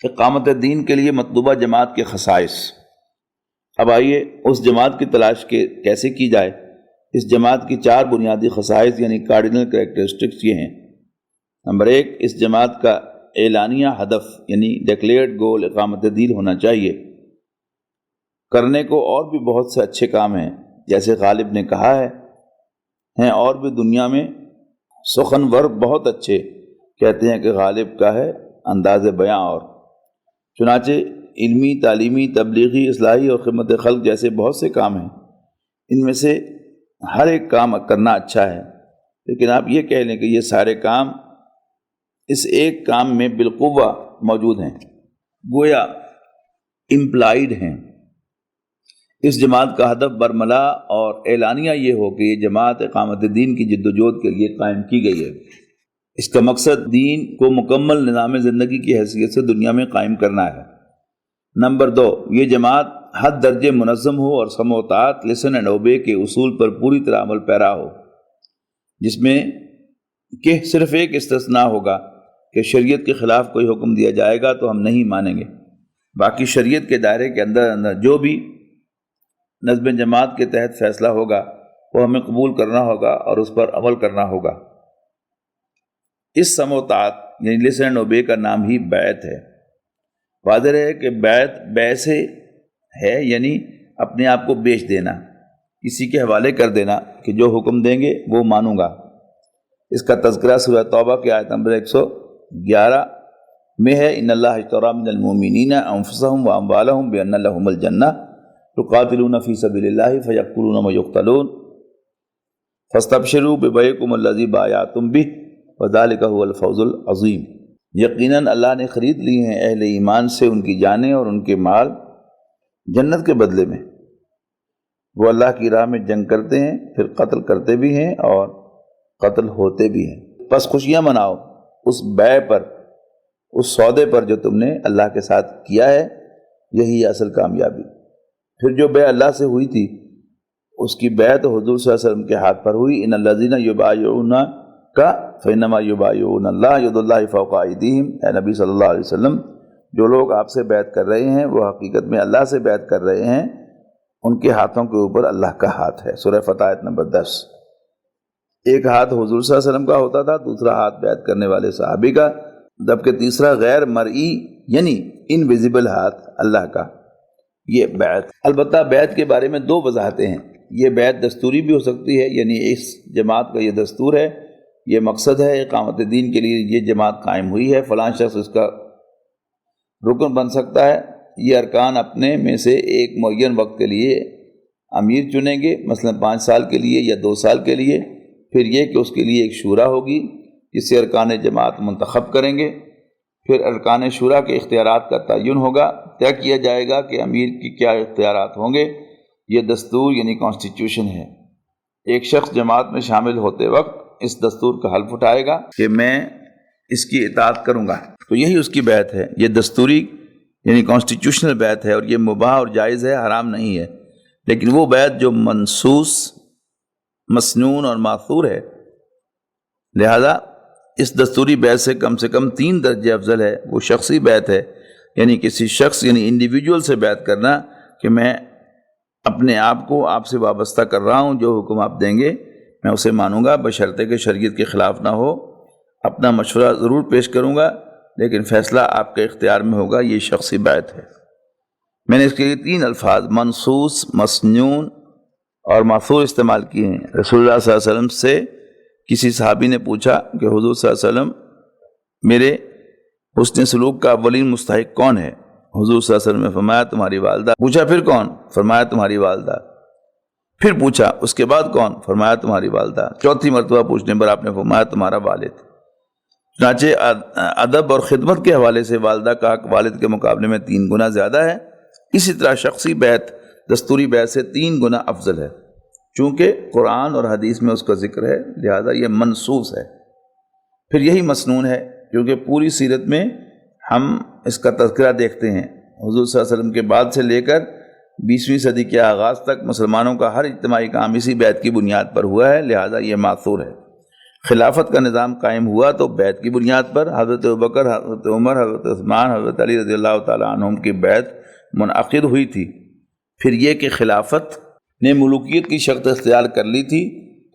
اقامت دین کے لیے مطلوبہ جماعت کے خصائص۔ اب آئیے اس جماعت کی تلاش کیسے کی جائے۔ اس جماعت کی 4 بنیادی خصائص یعنی کارڈینل کریکٹرسٹکس یہ ہیں۔ نمبر 1، اس جماعت کا اعلانیہ ہدف یعنی ڈکلیئرڈ گول اقامت دین ہونا چاہیے۔ کرنے کو اور بھی بہت سے اچھے کام ہیں، جیسے غالب نے کہا ہیں اور بھی دنیا میں سخنور بہت اچھے کہتے ہیں کہ غالب کا ہے انداز بیاں، اور چنانچہ علمی، تعلیمی، تبلیغی، اصلاحی اور خدمت خلق جیسے بہت سے کام ہیں۔ ان میں سے ہر ایک کام کرنا اچھا ہے، لیکن آپ یہ کہہ لیں کہ یہ سارے کام اس ایک کام میں بالقوہ موجود ہیں، گویا امپلائیڈ ہیں۔ اس جماعت کا ہدف برملا اور اعلانیہ یہ ہو کہ یہ جماعت اقامت دین کی جد و جہد کے لیے قائم کی گئی ہے۔ اس کا مقصد دین کو مکمل نظام زندگی کی حیثیت سے دنیا میں قائم کرنا ہے۔ نمبر 2، یہ جماعت حد درجے منظم ہو اور سمع و طاعت، لسن اینڈ اوبے کے اصول پر پوری طرح عمل پیرا ہو، جس میں کہ صرف ایک استثناء ہوگا کہ شریعت کے خلاف کوئی حکم دیا جائے گا تو ہم نہیں مانیں گے۔ باقی شریعت کے دائرے کے اندر جو بھی نظم جماعت کے تحت فیصلہ ہوگا وہ ہمیں قبول کرنا ہوگا اور اس پر عمل کرنا ہوگا۔ اس سمع و طاعت یعنی لسن اینڈ اوبے کا نام ہی بیعت ہے۔ واضح ہے کہ بیعت بے سے ہے، یعنی اپنے آپ کو بیچ دینا، کسی کے حوالے کر دینا کہ جو حکم دیں گے وہ مانوں گا۔ اس کا تذکرہ سورہ توبہ کی آیت نمبر 111 میں ہے، ان اللہ اشتری من المؤمنین انفسهم واموالهم بان لهم الجنہ یقاتلون فی سبیل اللہ فیقتلون ویقتلون فاستبشروا ببیعکم الذی بایعتم بہ وذلک هو الفوز العظیم۔ یقیناً اللہ نے خرید لی ہیں اہل ایمان سے ان کی جانیں اور ان کے مال جنت کے بدلے میں۔ وہ اللہ کی راہ میں جنگ کرتے ہیں، پھر قتل کرتے بھی ہیں اور قتل ہوتے بھی ہیں۔ پس خوشیاں مناؤ اس بیع پر، اس سودے پر جو تم نے اللہ کے ساتھ کیا ہے، یہی اصل کامیابی۔ پھر جو بیع اللہ سے ہوئی تھی اس کی بیع تو حضور صلی اللہ علیہ وسلم کے ہاتھ پر ہوئی۔ ان الذین یبایعونک فانما یبایعون اللہ ید اللہ فوق ایدیہم۔ اے نبی صلی اللہ علیہ وسلم، جو لوگ آپ سے بیعت کر رہے ہیں وہ حقیقت میں اللہ سے بیعت کر رہے ہیں، ان کے ہاتھوں کے اوپر اللہ کا ہاتھ ہے۔ سورہ فتح آیت نمبر 10۔ ایک ہاتھ حضور صلی اللہ علیہ وسلم کا ہوتا تھا، دوسرا ہاتھ بیعت کرنے والے صحابی کا، جبکہ تیسرا غیر مرئی یعنی انویزیبل ہاتھ اللہ کا، یہ بیعت۔ البتہ بیعت کے بارے میں 2 وضاحتیں ہیں۔ یہ بیعت دستوری بھی ہو سکتی ہے، یعنی اس جماعت کا یہ دستور ہے، یہ مقصد ہے، اقامت دین کے لیے یہ جماعت قائم ہوئی ہے، فلاں شخص اس کا رکن بن سکتا ہے۔ یہ ارکان اپنے میں سے ایک معین وقت کے لیے امیر چنیں گے، مثلا 5 سال کے لیے یا 2 سال کے لیے۔ پھر یہ کہ اس کے لیے ایک شورا ہوگی جس سے ارکان جماعت منتخب کریں گے۔ پھر ارکان شورا کے اختیارات کا تعین ہوگا، طے کیا جائے گا کہ امیر کی کیا اختیارات ہوں گے۔ یہ دستور یعنی کانسٹیٹیوشن ہے۔ ایک شخص جماعت میں شامل ہوتے وقت اس دستور کا حلف اٹھائے گا کہ میں اس کی اطاعت کروں گا، تو یہی اس کی بیعت ہے۔ یہ دستوری یعنی کانسٹیٹیوشنل بیعت ہے، اور یہ مباح اور جائز ہے، حرام نہیں ہے۔ لیکن وہ بیعت جو منصوص، مسنون اور ماثور ہے، لہذا اس دستوری بیعت سے کم 3 درجے افضل ہے۔ وہ شخصی بیعت ہے، یعنی کسی شخص یعنی انڈیویجول سے بیعت کرنا کہ میں اپنے آپ کو آپ سے وابستہ کر رہا ہوں، جو حکم آپ دیں گے میں اسے مانوں گا، بشرطے کہ شریعت کے خلاف نہ ہو۔ اپنا مشورہ ضرور پیش کروں گا لیکن فیصلہ آپ کے اختیار میں ہوگا، یہ شخصی بیعت ہے۔ میں نے اس کے لیے 3 الفاظ منصوص، مسنون اور ماثور استعمال کیے ہیں۔ رسول اللہ صلی اللہ علیہ وسلم سے کسی صحابی نے پوچھا کہ حضور صلی اللہ علیہ وسلم، میرے حسن سلوک کا اولین مستحق کون ہے؟ حضور صلی اللہ علیہ وسلم نے فرمایا تمہاری والدہ۔ پوچھا پھر کون؟ فرمایا تمہاری والدہ۔ پھر پوچھا اس کے بعد کون؟ فرمایا تمہاری والدہ۔ 4تھی مرتبہ پوچھنے پر آپ نے فرمایا تمہارا والد۔ چنانچہ ادب اور خدمت کے حوالے سے والدہ کا حق والد کے مقابلے میں 3 گنا زیادہ ہے۔ اسی طرح شخصی بیعت دستوری بیعت سے 3 گنا افضل ہے، چونکہ قرآن اور حدیث میں اس کا ذکر ہے، لہذا یہ منصوص ہے۔ پھر یہی مسنون ہے، کیونکہ پوری سیرت میں ہم اس کا تذکرہ دیکھتے ہیں۔ حضور صلی اللہ علیہ وسلم کے بعد سے لے کر 20ویں صدی کے آغاز تک مسلمانوں کا ہر اجتماعی کام اسی بیعت کی بنیاد پر ہوا ہے، لہذا یہ ماثور ہے۔ خلافت کا نظام قائم ہوا تو بیعت کی بنیاد پر حضرت ابوبکر، حضرت عمر، حضرت عثمان، حضرت علی رضی اللہ تعالیٰ عنہم کی بیعت منعقد ہوئی تھی۔ پھر یہ کہ خلافت نے ملوکیت کی شکل اختیار کر لی تھی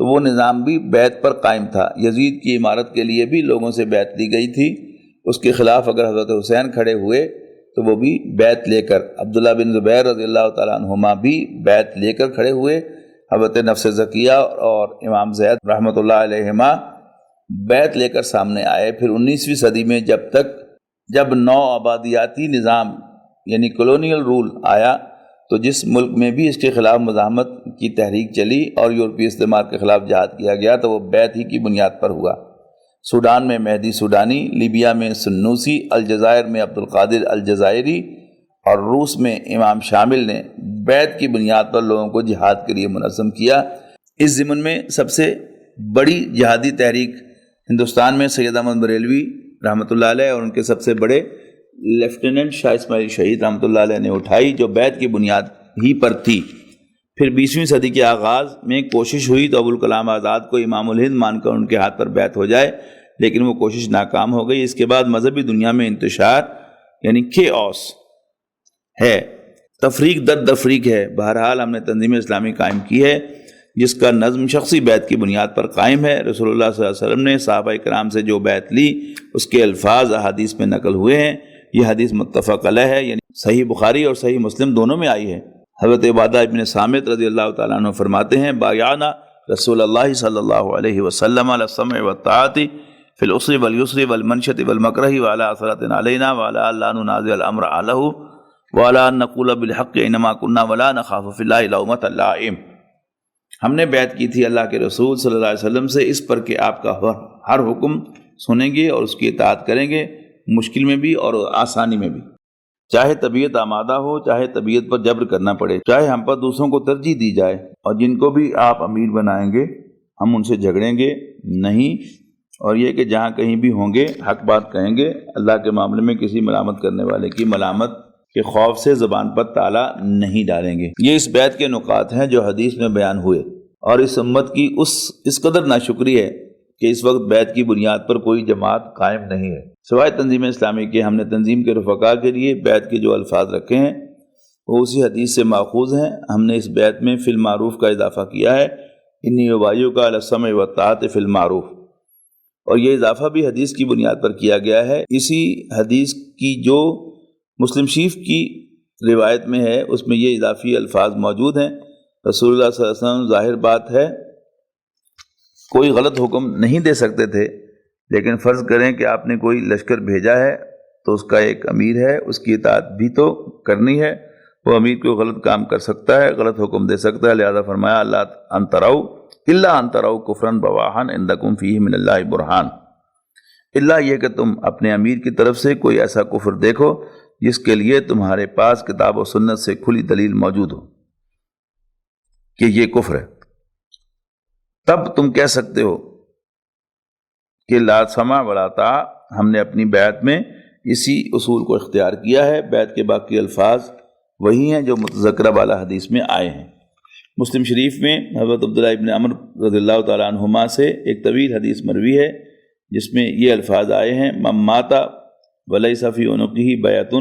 تو وہ نظام بھی بیعت پر قائم تھا۔ یزید کی عمارت کے لیے بھی لوگوں سے بیعت لی گئی تھی، اس کے خلاف اگر حضرت حسین کھڑے ہوئے تو وہ بھی بیعت لے کر، عبداللہ بن زبیر رضی اللہ تعالیٰ عنہما بھی بیعت لے کر کھڑے ہوئے، حضرت نفس زکیہ اور امام زید رحمۃ اللہ علیہما بیعت لے کر سامنے آئے۔ پھر 19ویں صدی میں جب نو آبادیاتی نظام یعنی کولونیل رول آیا تو جس ملک میں بھی اس کے خلاف مزاحمت کی تحریک چلی اور یورپی استعمار کے خلاف جہاد کیا گیا تو وہ بیعت ہی کی بنیاد پر ہوا۔ سوڈان میں مہدی سوڈانی، لیبیا میں سنوسی، الجزائر میں عبد القادر الجزائری اور روس میں امام شامل نے بیعت کی بنیاد پر لوگوں کو جہاد کے لیے منظم کیا۔ اس ضمن میں سب سے بڑی جہادی تحریک ہندوستان میں سید احمد بریلوی رحمۃ اللہ علیہ اور ان کے سب سے بڑے لیفٹیننٹ شاہ اسماعیل شہید رحمۃ اللہ علیہ نے اٹھائی، جو بیعت کی بنیاد ہی پر تھی۔ پھر 20ویں صدی کے آغاز میں کوشش ہوئی تو ابوالکلام آزاد کو امام الہند مان کر ان کے ہاتھ پر بیعت ہو جائے، لیکن وہ کوشش ناکام ہو گئی۔ اس کے بعد مذہبی دنیا میں انتشار یعنی کیوس ہے، تفریق در تفریق ہے۔ بہرحال ہم نے تنظیم اسلامی قائم کی ہے جس کا نظم شخصی بیعت کی بنیاد پر قائم ہے۔ رسول اللہ صلی اللہ علیہ وسلم نے صحابہ کرام سے جو بیعت لی اس کے الفاظ احادیث میں نقل ہوئے ہیں۔ یہ حدیث متفق علیہ ہے، یعنی صحیح بخاری اور صحیح مسلم دونوں میں آئی ہے۔ حضرت عبادہ ابن صامت رضی اللہ تعالیٰ عنہ فرماتے ہیں بایعنا رسول اللہ صلی اللہ علیہ وسلم علی السمع والطاعۃ فی العسر والیسر والمنشط والمکرہ وعلی اثرۃ علینا وعلی الا ننازع الامر اہلہ وعلی ان نقول بالحق انما کنا ولا نخاف فی اللہ لومۃ لائم۔ ہم نے بیعت کی تھی اللہ کے رسول صلی اللہ علیہ وسلم سے اس پر کہ آپ کا ہر حکم سنیں گے اور اس کی اطاعت کریں گے، مشکل میں بھی اور آسانی میں بھی، چاہے طبیعت آمادہ ہو، چاہے طبیعت پر جبر کرنا پڑے، چاہے ہم پر دوسروں کو ترجیح دی جائے، اور جن کو بھی آپ امیر بنائیں گے ہم ان سے جھگڑیں گے نہیں، اور یہ کہ جہاں کہیں بھی ہوں گے حق بات کہیں گے۔ اللہ کے معاملے میں کسی ملامت کرنے والے کی ملامت کے خوف سے زبان پر تالا نہیں ڈالیں گے۔ یہ اس بیعت کے نکات ہیں جو حدیث میں بیان ہوئے، اور اس امت کی اس قدر ناشکری ہے کہ اس وقت بیعت کی بنیاد پر کوئی جماعت قائم نہیں ہے سوائے تنظیم اسلامی کے۔ ہم نے تنظیم کے رفقا کے لیے بیعت کے جو الفاظ رکھے ہیں وہ اسی حدیث سے ماخوذ ہیں۔ ہم نے اس بیعت میں فی المعروف کا اضافہ کیا ہے، انی ابایعک علی السمع والطاعۃ فی المعروف، اور یہ اضافہ بھی حدیث کی بنیاد پر کیا گیا ہے۔ اسی حدیث کی جو مسلم شریف کی روایت میں ہے اس میں یہ اضافی الفاظ موجود ہیں۔ رسول اللہ صلی اللہ علیہ وسلم ظاہر بات ہے کوئی غلط حکم نہیں دے سکتے تھے، لیکن فرض کریں کہ آپ نے کوئی لشکر بھیجا ہے تو اس کا ایک امیر ہے، اس کی اطاعت بھی تو کرنی ہے۔ وہ امیر کوئی غلط کام کر سکتا ہے، غلط حکم دے سکتا ہے، لہذا فرمایا اللہ انتراؤ الا انتراؤ کفرن بواحن عندکم فیہ من اللہ برہان، اللہ یہ کہ تم اپنے امیر کی طرف سے کوئی ایسا کفر دیکھو جس کے لیے تمہارے پاس کتاب و سنت سے کھلی دلیل موجود ہو کہ یہ کفر ہے، تب تم کہہ سکتے ہو کہ لا سمع ولا طاعہ۔ ہم نے اپنی بیعت میں اسی اصول کو اختیار کیا ہے۔ بیعت کے باقی الفاظ وہی ہیں جو متذکرہ بالا حدیث میں آئے ہیں۔ مسلم شریف میں حضرت عبداللہ ابن عمر رضی اللہ تعالیٰ عنہما سے ایک طویل حدیث مروی ہے جس میں یہ الفاظ آئے ہیں من مات ولیس فی عنقہ بیعۃ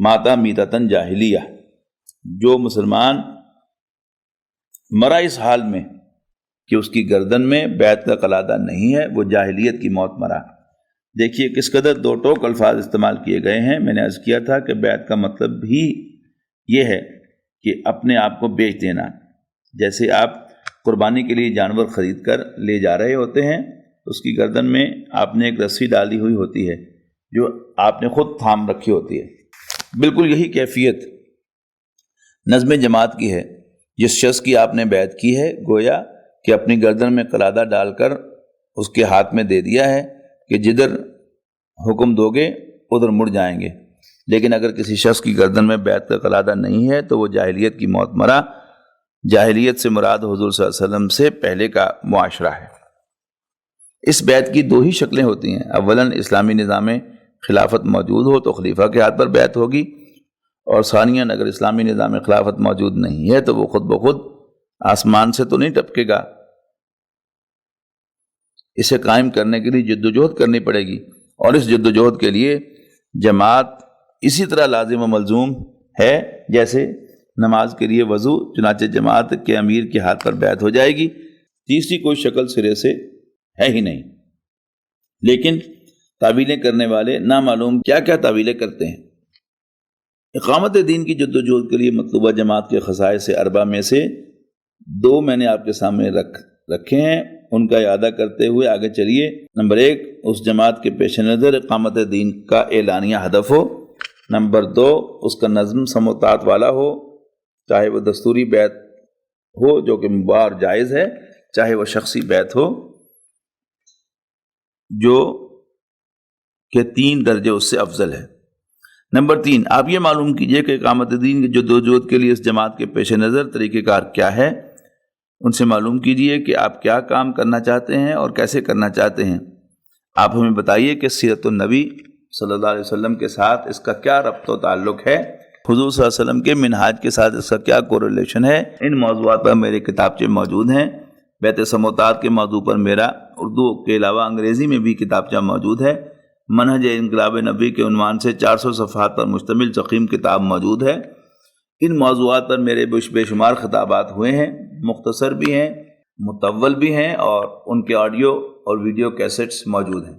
مات میتۃ جاہلیہ، جو مسلمان مرا اس حال میں کہ اس کی گردن میں بیعت کا قلادہ نہیں ہے وہ جاہلیت کی موت مرا۔ دیکھیے کس قدر دو ٹوک الفاظ استعمال کیے گئے ہیں۔ میں نے عرض کیا تھا کہ بیعت کا مطلب ہی یہ ہے کہ اپنے آپ کو بیچ دینا، جیسے آپ قربانی کے لیے جانور خرید کر لے جا رہے ہوتے ہیں، اس کی گردن میں آپ نے ایک رسی ڈالی ہوئی ہوتی ہے جو آپ نے خود تھام رکھی ہوتی ہے۔ بالکل یہی کیفیت نظم جماعت کی ہے۔ جس شخص کی آپ نے بیعت کی ہے گویا کہ اپنی گردن میں قلادہ ڈال کر اس کے ہاتھ میں دے دیا ہے کہ جدھر حکم دو گے ادھر مڑ جائیں گے، لیکن اگر کسی شخص کی گردن میں بیعت کا قلادہ نہیں ہے تو وہ جاہلیت کی موت مرا۔ جاہلیت سے مراد حضور صلی اللہ علیہ وسلم سے پہلے کا معاشرہ ہے۔ اس بیعت کی دو ہی شکلیں ہوتی ہیں، اولاً اسلامی نظام خلافت موجود ہو تو خلیفہ کے ہاتھ پر بیعت ہوگی، اور ثانیاً اگر اسلامی نظام خلافت موجود نہیں ہے تو وہ خود بخود آسمان سے تو نہیں ٹپکے گا، اسے قائم کرنے کے لیے جدوجہد کرنی پڑے گی، اور اس جدوجہد کے لیے جماعت اسی طرح لازم و ملزوم ہے جیسے نماز کے لیے وضو، چنانچہ جماعت کے امیر کے ہاتھ پر بیعت ہو جائے گی۔ تیسری کوئی شکل سرے سے ہے ہی نہیں، لیکن تعویلیں کرنے والے نامعلوم کیا کیا تعویلیں کرتے ہیں۔ اقامت دین کی جدوجہد کے لیے مطلوبہ جماعت کے خصائص اربع میں سے دو میں نے آپ کے سامنے رکھے ہیں، ان کا اعادہ کرتے ہوئے آگے چلیے۔ نمبر 1، اس جماعت کے پیش نظر اقامت دین کا اعلانیہ ہدف ہو۔ نمبر 2، اس کا نظم سموتات والا ہو، چاہے وہ دستوری بیعت ہو جو کہ مباح اور جائز ہے، چاہے وہ شخصی بیعت ہو جو کہ 3 درجے اس سے افضل ہے۔ نمبر 3، آپ یہ معلوم کیجئے کہ اقامت دین کی جدوجہد کے لیے اس جماعت کے پیش نظر طریقہ کار کیا ہے۔ ان سے معلوم کیجئے کہ آپ کیا کام کرنا چاہتے ہیں اور کیسے کرنا چاہتے ہیں۔ آپ ہمیں بتائیے کہ سیرت النبی صلی اللہ علیہ وسلم کے ساتھ اس کا کیا ربط و تعلق ہے، حضور صلی اللہ علیہ وسلم کے منہاج کے ساتھ اس کا کیا کوریلیشن ہے۔ ان موضوعات پر میرے کتابچے موجود ہیں۔ بیت سموتات کے موضوع پر میرا اردو کے علاوہ انگریزی میں بھی کتابچہ موجود ہے۔ منہج انقلاب نبی کے عنوان سے 400 صفحات پر مشتمل ضخیم کتاب موجود ہے۔ ان موضوعات پر میرے بے شمار خطابات ہوئے ہیں، مختصر بھی ہیں، مطول بھی ہیں، اور ان کے آڈیو اور ویڈیو کیسٹس موجود ہیں۔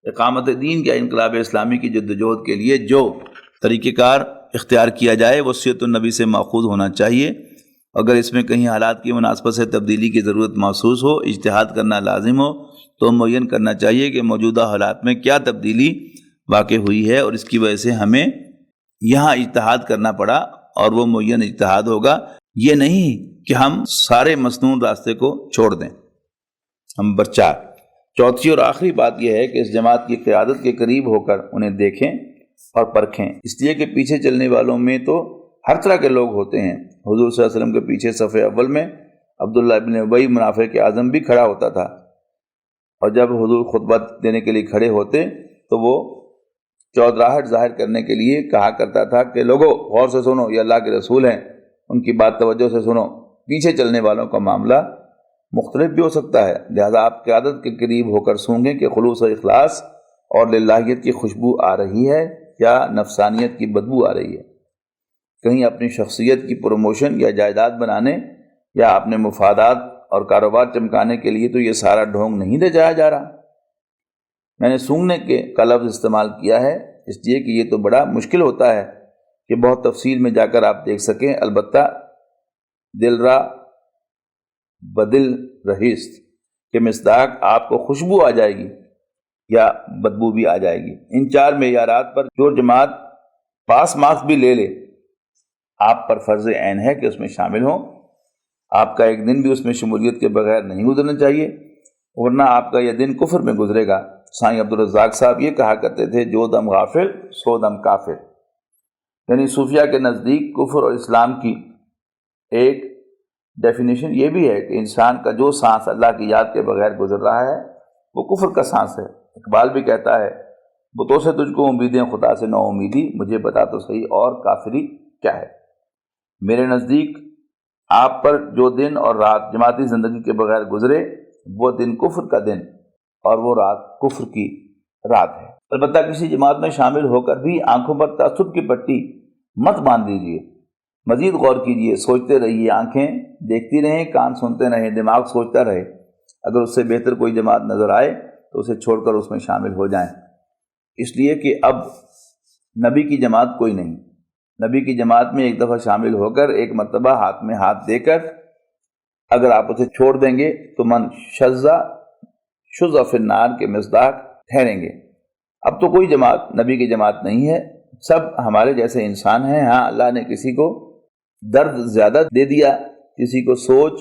اقامت دین یا انقلاب اسلامی کی جدوجہد کے لیے جو طریقہ کار اختیار کیا جائے وہ سیرت النبی سے ماخوذ ہونا چاہیے۔ اگر اس میں کہیں حالات کی مناسبت سے تبدیلی کی ضرورت محسوس ہو، اجتہاد کرنا لازم ہو، تو معین کرنا چاہیے کہ موجودہ حالات میں کیا تبدیلی واقع ہوئی ہے اور اس کی وجہ سے ہمیں یہاں اجتہاد کرنا پڑا، اور وہ معین اجتہاد ہوگا۔ یہ نہیں کہ ہم سارے مسنون راستے کو چھوڑ دیں۔ نمبر 4، چوتھی اور آخری بات یہ ہے کہ اس جماعت کی قیادت کے قریب ہو کر انہیں دیکھیں اور پرکھیں، اس لیے کہ پیچھے چلنے والوں میں تو ہر طرح کے لوگ ہوتے ہیں۔ حضور صلی اللہ علیہ وسلم کے پیچھے صف اول میں عبداللہ ابن ابی منافق اعظم بھی کھڑا ہوتا تھا، اور جب حضور خطبہ دینے کے لیے کھڑے ہوتے تو وہ چودراہٹ ظاہر کرنے کے لیے کہا کرتا تھا کہ لوگوں غور سے سنو، یہ اللہ کے رسول ہیں، ان کی بات توجہ سے سنو۔ پیچھے چلنے والوں کا معاملہ مختلف بھی ہو سکتا ہے، لہذا آپ قیادت کے قریب ہو کر سونگیں کہ خلوص و اخلاص اور للہیت کی خوشبو آ رہی ہے یا نفسانیت کی بدبو آ رہی ہے۔ کہیں اپنی شخصیت کی پروموشن یا جائیداد بنانے یا اپنے مفادات اور کاروبار چمکانے کے لیے تو یہ سارا ڈھونگ نہیں لے جایا جا رہا۔ میں نے سونگنے کا لفظ استعمال کیا ہے اس لیے کہ یہ تو بڑا مشکل ہوتا ہے کہ بہت تفصیل میں جا کر آپ دیکھ سکیں، البتہ دل را بدل رہیست کہ مصداق آپ کو خوشبو آ جائے گی یا بدبو بھی آ جائے گی۔ ان 4 معیارات پر جو جماعت پاس مارکس بھی لے لے، آپ پر فرض عین ہے کہ اس میں شامل ہوں۔ آپ کا ایک دن بھی اس میں شمولیت کے بغیر نہیں گزرنا چاہیے، ورنہ آپ کا یہ دن کفر میں گزرے گا۔ سائیں عبدالرزاق صاحب یہ کہا کرتے تھے، جو دم غافل سو دم کافر، یعنی صوفیہ کے نزدیک کفر اور اسلام کی ایک ڈیفینیشن یہ بھی ہے کہ انسان کا جو سانس اللہ کی یاد کے بغیر گزر رہا ہے وہ کفر کا سانس ہے۔ اقبال بھی کہتا ہے، بتوں سے تجھ کو امیدیں خدا سے نو امیدی، مجھے بتا تو صحیح اور کافری کیا ہے۔ میرے نزدیک آپ پر جو دن اور رات جماعتی زندگی کے بغیر گزرے وہ دن کفر کا دن اور وہ رات کفر کی رات ہے۔ البتہ کسی جماعت میں شامل ہو کر بھی آنکھوں پر تعصب کی پٹی مت باندھ دیجیے، مزید غور کیجیے، سوچتے رہیے، آنکھیں دیکھتی رہیں، کان سنتے رہیں، دماغ سوچتا رہے۔ اگر اس سے بہتر کوئی جماعت نظر آئے تو اسے چھوڑ کر اس میں شامل ہو جائیں، اس لیے کہ اب نبی کی جماعت کوئی نہیں۔ نبی کی جماعت میں ایک دفعہ شامل ہو کر ایک مرتبہ ہاتھ میں ہاتھ دے کر اگر آپ اسے چھوڑ دیں گے تو من شذ فی النار کے مصداق ٹھہریں گے۔ اب تو کوئی جماعت نبی کی جماعت نہیں ہے، سب ہمارے جیسے انسان ہیں۔ ہاں، اللہ نے کسی کو درد زیادہ دے دیا، کسی کو سوچ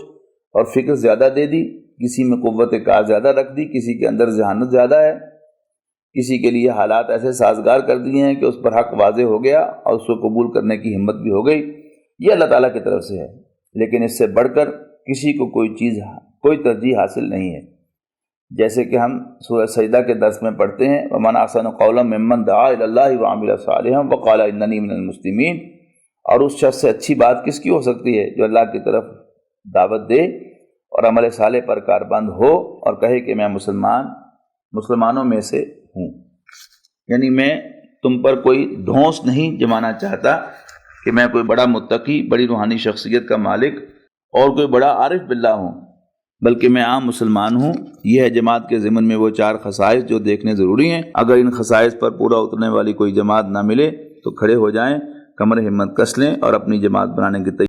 اور فکر زیادہ دے دی، کسی میں قوت کار زیادہ رکھ دی، کسی کے اندر ذہانت زیادہ ہے، کسی کے لیے حالات ایسے سازگار کر دیے ہیں کہ اس پر حق واضح ہو گیا اور اس کو قبول کرنے کی ہمت بھی ہو گئی۔ یہ اللہ تعالیٰ کی طرف سے ہے، لیکن اس سے بڑھ کر کسی کو کوئی ترجیح حاصل نہیں ہے۔ جیسے کہ ہم سورہ سجدہ کے درس میں پڑھتے ہیں، وَمَنْ أَحْسَنُ قَوْلًا مِّمَّنْ دَعَا إِلَى اللَّهِ وَعَمِلَ صَالِحًا وَقَالَ إِنَّنِي مِنَ الْمُسْلِمِينَ، اور اس شخص سے اچھی بات کس کی ہو سکتی ہے جو اللہ کی طرف دعوت دے اور عمل صالح پر کاربند ہو اور کہے کہ میں مسلمانوں میں سے ہوں۔ یعنی میں تم پر کوئی ڈھونس نہیں جمانا چاہتا کہ میں کوئی بڑا متقی، بڑی روحانی شخصیت کا مالک اور کوئی بڑا عارف باللہ ہوں، بلکہ میں عام مسلمان ہوں۔ یہ ہے جماعت کے ضمن میں وہ 4 خصائص جو دیکھنے ضروری ہیں۔ اگر ان خصائص پر پورا اترنے والی کوئی جماعت نہ ملے تو کھڑے ہو جائیں، کمر ہمت کس لیں اور اپنی جماعت بنانے کی